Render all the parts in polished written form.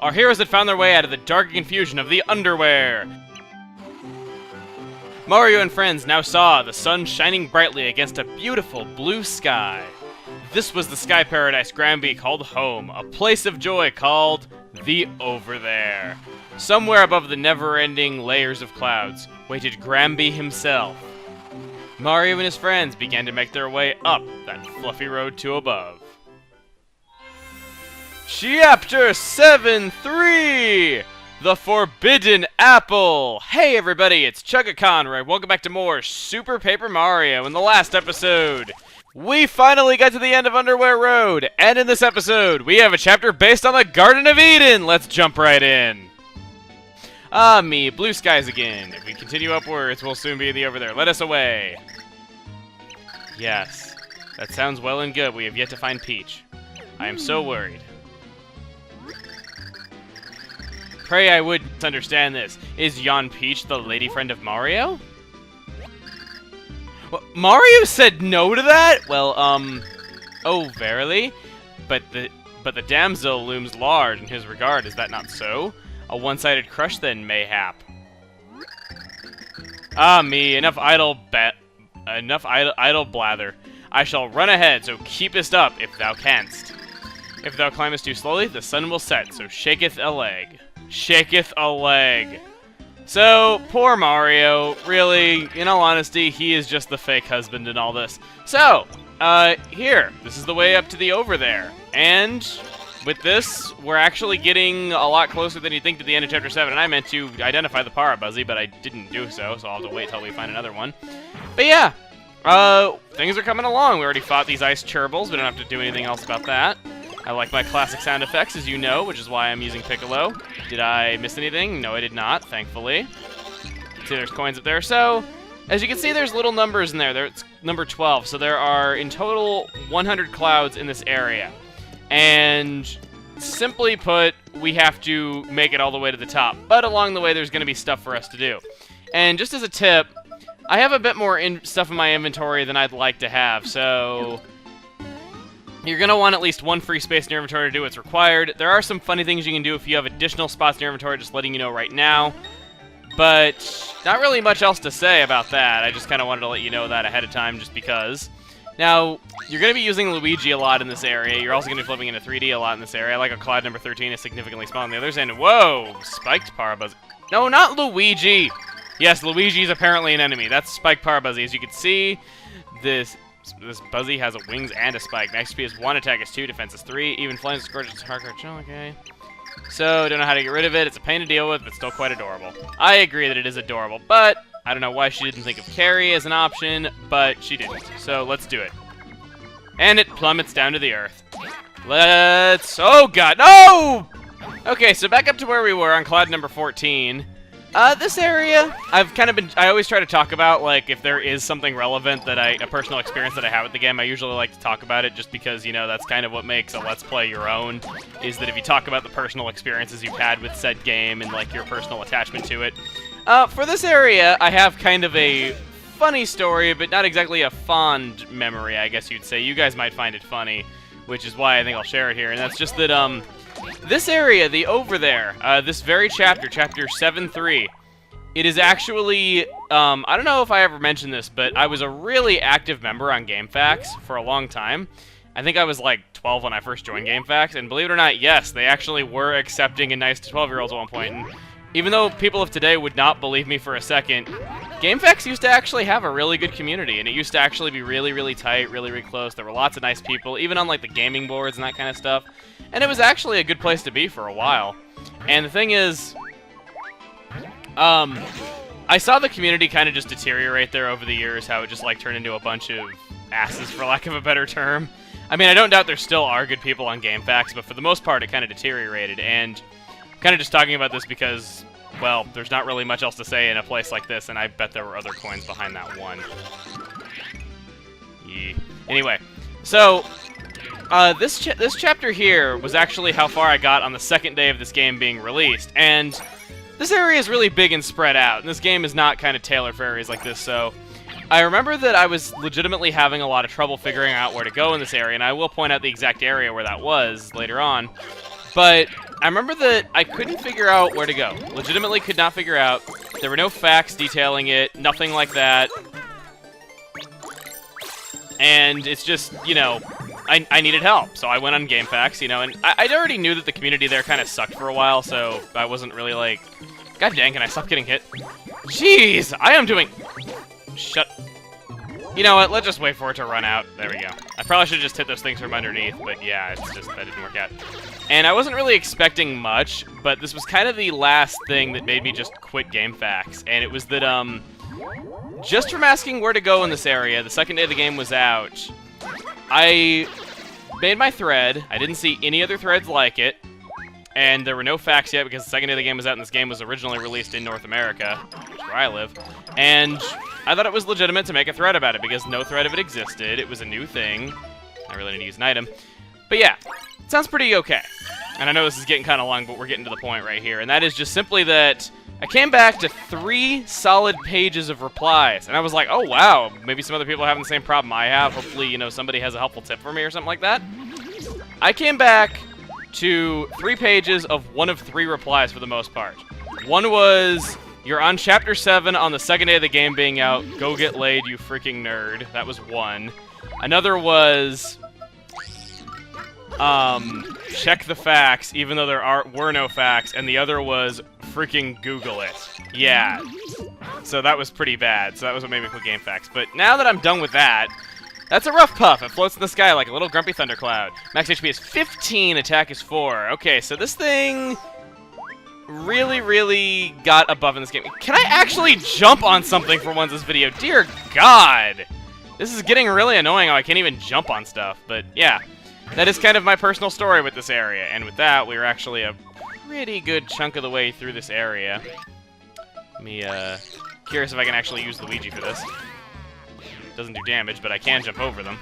Our heroes had found their way out of the dark confusion of the underwear. Mario and friends now saw the sun shining brightly against a beautiful blue sky. This was the sky paradise Granby called home, a place of joy called the Overthere. Somewhere above the never-ending layers of clouds waited Granby himself. Mario and his friends began to make their way up that fluffy road to above. Chapter 7-3! The Forbidden Apple! Hey everybody, it's chuggaaconroy. Welcome back to more Super Paper Mario. In the last episode, we finally got to the end of Underwear Road, and in this episode, we have a chapter based on the Garden of Eden! Let's jump right in. Ah me, blue skies again. If we continue upwards, we'll soon be in the Overthere. Let us away. Yes, that sounds well and good. We have yet to find Peach. I am so worried. Pray I would understand this. Is yon Peach the lady friend of Mario? Well, Mario said no to that? Well, oh, verily? But the damsel looms large in his regard, is that not so? A one-sided crush then, mayhap. Ah me, enough idle blather. I shall run ahead, so keepest up, if thou canst. If thou climbest too slowly, the sun will set, so shaketh a leg. Shaketh a leg. So, poor Mario, really, in all honesty, he is just the fake husband in all this. So, here, this is the way up to the Overthere. And with this, we're actually getting a lot closer than you think to the end of Chapter 7. And I meant to identify the Parabuzzy, but I didn't do so, so I'll have to wait till we find another one. But yeah, things are coming along. We already fought these ice Cherbils. We don't have to do anything else about that. I like my classic sound effects, as you know, which is why I'm using Piccolo. Did I miss anything? No, I did not, thankfully. See, there's coins up there. So, as you can see, there's little numbers in there. It's number 12. So there are, in total, 100 clouds in this area. And simply put, we have to make it all the way to the top. But along the way, there's going to be stuff for us to do. And just as a tip, I have a bit more stuff in my inventory than I'd like to have, so you're going to want at least one free space in your inventory to do what's required. There are some funny things you can do if you have additional spots in your inventory, just letting you know right now. But not really much else to say about that. I just kind of wanted to let you know that ahead of time just because. Now, you're going to be using Luigi a lot in this area. You're also going to be flipping into 3D a lot in this area. I like how cloud number 13 is significantly smaller on the others. And whoa, spiked Parabuzzy. No, not Luigi. Yes, Luigi's apparently an enemy. That's Spike Parabuzzy. As you can see, this Buzzy has a wings and a spike. Max speed is 1, attack is 2, defense is 3. Even flames is gorgeous, hardcore chill, okay. So, don't know how to get rid of it. It's a pain to deal with, but still quite adorable. I agree that it is adorable, but I don't know why she didn't think of carry as an option, but she didn't. So, let's do it. And it plummets down to the earth. Oh god, no! Okay, so back up to where we were on cloud number 14. This area, I always try to talk about, like, if there is something relevant that a personal experience that I have with the game, I usually like to talk about it just because, you know, that's kind of what makes a Let's Play your own, is that if you talk about the personal experiences you've had with said game and, like, your personal attachment to it. For this area, I have kind of a funny story, but not exactly a fond memory, I guess you'd say. You guys might find it funny, which is why I think I'll share it here, and that's just that, this area, the Overthere, this very chapter, chapter 7-3, it is actually, I don't know if I ever mentioned this, but I was a really active member on GameFAQs for a long time. I think I was like 12 when I first joined GameFAQs, and believe it or not, yes, they actually were accepting and nice to 12-year-olds at one point. And even though people of today would not believe me for a second, GameFAQs used to actually have a really good community, and it used to actually be really, really tight, really, really close. There were lots of nice people, even on like the gaming boards and that kind of stuff. And it was actually a good place to be for a while. And the thing is, I saw the community kind of just deteriorate there over the years, how it just like turned into a bunch of asses, for lack of a better term. I mean, I don't doubt there still are good people on GameFAQs, but for the most part, it kind of deteriorated. And I'm kind of just talking about this because, well, there's not really much else to say in a place like this, and I bet there were other coins behind that one. Yeah. Anyway, so this chapter here was actually how far I got on the second day of this game being released, and this area is really big and spread out, and this game is not kind of tailored for areas like this, so I remember that I was legitimately having a lot of trouble figuring out where to go in this area, and I will point out the exact area where that was later on, But I remember that I couldn't figure out where to go. Legitimately could not figure out. There were no facts detailing it, nothing like that. And it's just, you know, I needed help, so I went on GameFAQs, you know, and I already knew that the community there kind of sucked for a while, so I wasn't really like, God dang, can I stop getting hit? Jeez, I am doing... Shut... You know what, let's just wait for it to run out. There we go. I probably should have just hit those things from underneath, but yeah, it's just, that didn't work out. And I wasn't really expecting much, but this was kind of the last thing that made me just quit GameFAQs, and it was that, just from asking where to go in this area, the second day the game was out, I made my thread. I didn't see any other threads like it, and there were no facts yet because the second day the game was out and this game was originally released in North America, which is where I live, and I thought it was legitimate to make a thread about it because no thread of it existed. It was a new thing. I really need to use an item. But yeah, it sounds pretty okay. And I know this is getting kind of long, but we're getting to the point right here, and that is just simply that I came back to 3 solid pages of replies, and I was like, oh wow, maybe some other people are having the same problem I have. Hopefully, you know, somebody has a helpful tip for me or something like that. I came back to 3 pages of 1 of 3 replies for the most part. One was, you're on Chapter 7 on the second day of the game being out, go get laid, you freaking nerd. That was one. Another was, check the facts, even though there were no facts, and the other was, freaking Google it. Yeah. So that was pretty bad. So that was what made me quit GameFAQs. But now that I'm done with that, that's a rough puff. It floats in the sky like a little grumpy thundercloud. Max HP is 15, attack is 4. Okay, so this thing really, really got above in this game. Can I actually jump on something for once this video? Dear God! This is getting really annoying how I can't even jump on stuff. But yeah, that is kind of my personal story with this area. And with that, we were actually a pretty good chunk of the way through this area. Let me, curious if I can actually use Luigi for this. Doesn't do damage, but I can jump over them.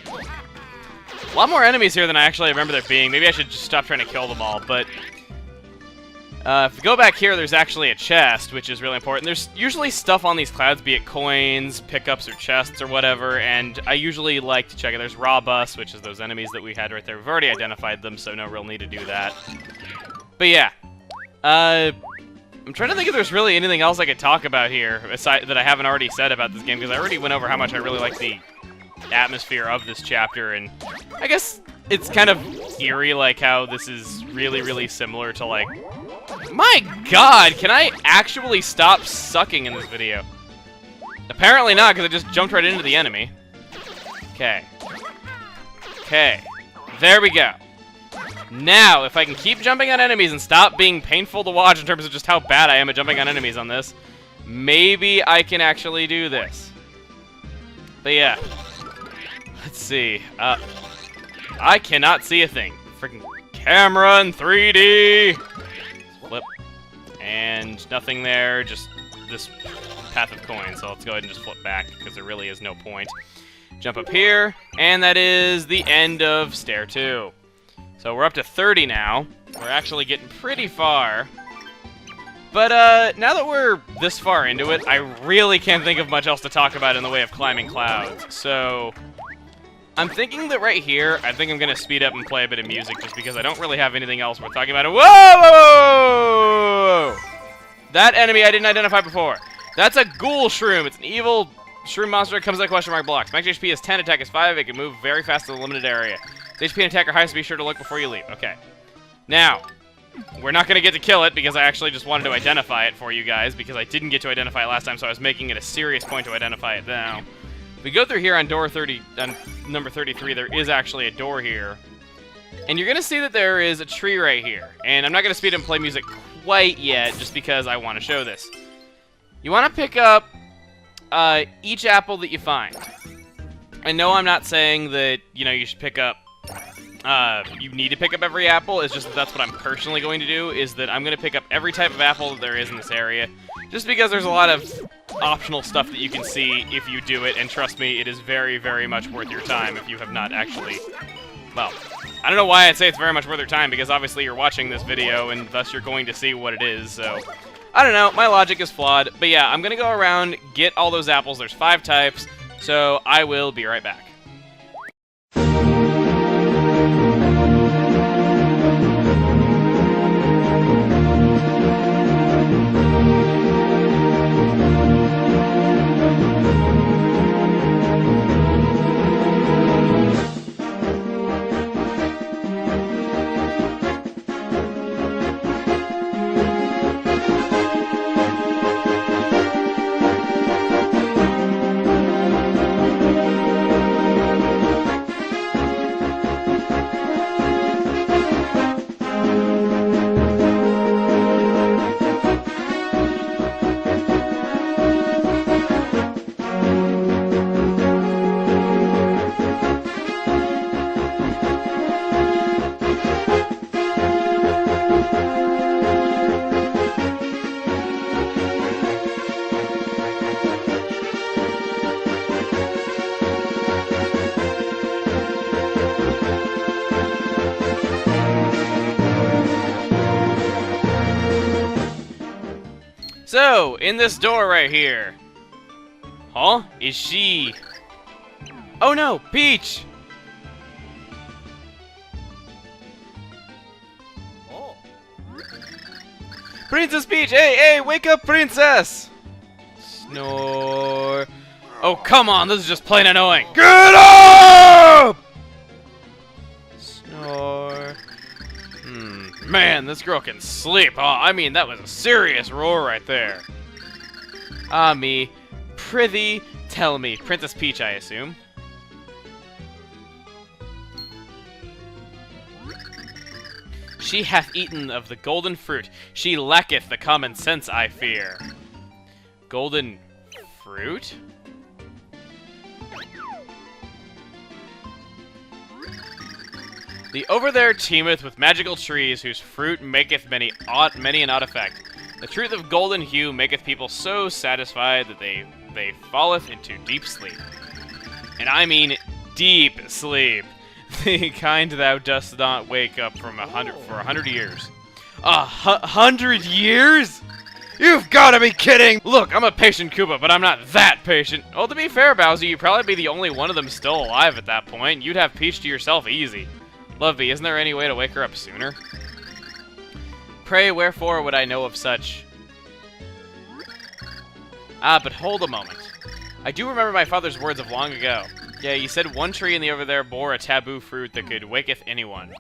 A lot more enemies here than I actually remember there being. Maybe I should just stop trying to kill them all, but... if we go back here, there's actually a chest, which is really important. There's usually stuff on these clouds, be it coins, pickups, or chests, or whatever, and I usually like to check it. There's Raw Bus, which is those enemies that we had right there. We've already identified them, so no real need to do that. But yeah, I'm trying to think if there's really anything else I could talk about here, aside that I haven't already said about this game, because I already went over how much I really like the atmosphere of this chapter, and I guess it's kind of eerie, like how this is really, really similar to, like... My God, can I actually stop sucking in this video? Apparently not, because I just jumped right into the enemy. Okay. Okay. There we go. Now, if I can keep jumping on enemies and stop being painful to watch in terms of just how bad I am at jumping on enemies on this, maybe I can actually do this. But yeah. Let's see. I cannot see a thing. Freaking camera in 3D! Flip. And nothing there, just this path of coins. So let's go ahead and just flip back, because there really is no point. Jump up here, and that is the end of Stair 2. So we're up to 30 now. We're actually getting pretty far. But now that we're this far into it, I really can't think of much else to talk about in the way of climbing clouds. So I'm thinking that right here, I think I'm going to speed up and play a bit of music just because I don't really have anything else worth talking about. Whoa! Whoa! That enemy I didn't identify before. That's a ghoul shroom. It's an evil shroom monster that comes out of question mark blocks. Max HP is 10, attack is 5. It can move very fast in a limited area. Its HP and attack are high, so be sure to look before you leave. Okay. Now, we're not going to get to kill it because I actually just wanted to identify it for you guys because I didn't get to identify it last time, so I was making it a serious point to identify it now. If we go through here on number 33, there is actually a door here. And you're going to see that there is a tree right here. And I'm not going to speed up and play music quite yet just because I want to show this. You want to pick up each apple that you find. I know I'm not saying that, you know, you should pick up you need to pick up every apple. It's just that that's what I'm personally going to do, is that I'm going to pick up every type of apple that there is in this area, just because there's a lot of optional stuff that you can see if you do it, and trust me, it is very, very much worth your time if you have not actually... Well, I don't know why I'd say it's very much worth your time, because obviously you're watching this video, and thus you're going to see what it is, so... I don't know, my logic is flawed, but yeah, I'm going to go around, get all those apples. There's 5 types, so I will be right back. So, in this door right here. Huh? Is she... Oh no! Peach! Oh. Princess Peach! Hey, hey! Wake up, princess! Snore. Oh, come on! This is just plain annoying. Get up! Snore. Man, this girl can sleep. Oh, I mean, that was a serious roar right there. Ah, me. Prithee, tell me. Princess Peach, I assume. She hath eaten of the golden fruit. She lacketh the common sense, I fear. Golden fruit? The Overthere teemeth with magical trees, whose fruit maketh many an odd effect. The truth of golden hue maketh people so satisfied that they falleth into deep sleep. And I mean deep sleep. The kind thou dost not wake up from for 100 years. 100 years? You've gotta be kidding! Look, I'm a patient Koopa, but I'm not that patient. Well, to be fair, Bowser, you'd probably be the only one of them still alive at that point. You'd have Peach to yourself easy. Lovey, isn't there any way to wake her up sooner? Pray, wherefore would I know of such? Ah, but hold a moment. I do remember my father's words of long ago. Yeah, he said one tree in the Overthere bore a taboo fruit that could waketh anyone.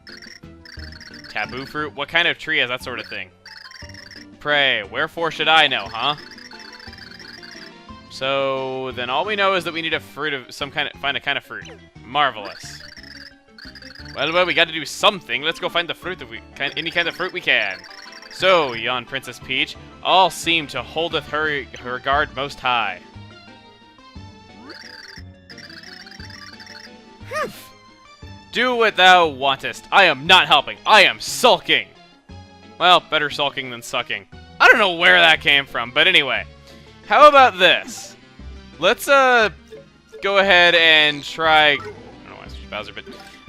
Taboo fruit? What kind of tree has that sort of thing? Pray, wherefore should I know, huh? So, then all we know is that we need a fruit of some kind of, find a kind of fruit. Marvelous. Well, we gotta do something. Let's go find the fruit that any kind of fruit we can. So, yon Princess Peach, all seem to holdeth her regard most high. Humph. Do what thou wantest. I am not helping. I am sulking. Well, better sulking than sucking. I don't know where that came from, but anyway. How about this? Let's, go ahead and try... I don't know why I switched Bowser, but...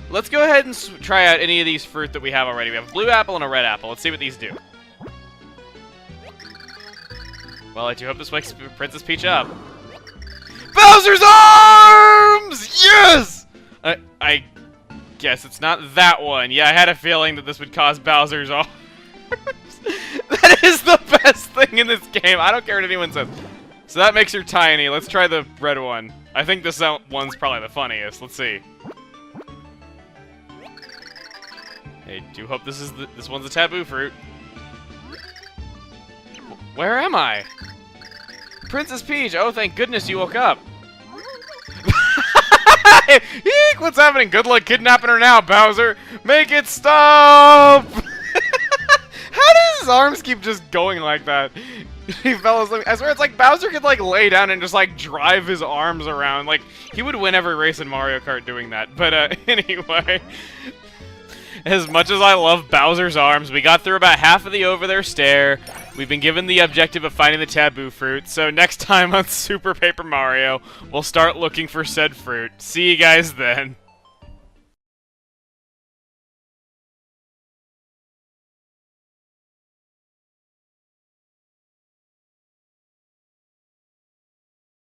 Let's go ahead and try out any of these fruit that we have already. We have a blue apple and a red apple. Let's see what these do. Well, I do hope this wakes Princess Peach up. Bowser's arms! Yes! I guess it's not that one. Yeah, I had a feeling that this would cause Bowser's arms. That is the best thing in this game. I don't care what anyone says. So that makes her tiny. Let's try the red one. I think this one's probably the funniest. Let's see. I do hope this one's a taboo fruit. Where am I? Princess Peach! Oh, thank goodness you woke up. Eek! What's happening? Good luck kidnapping her now, Bowser! Make it stop! How does his arms keep just going like that? He fell asleep. I swear it's like Bowser could like lay down and just like drive his arms around. Like, he would win every race in Mario Kart doing that. But anyway... As much as I love Bowser's arms, we got through about half of the Overthere stair. We've been given the objective of finding the taboo fruit, so next time on Super Paper Mario, we'll start looking for said fruit. See you guys then.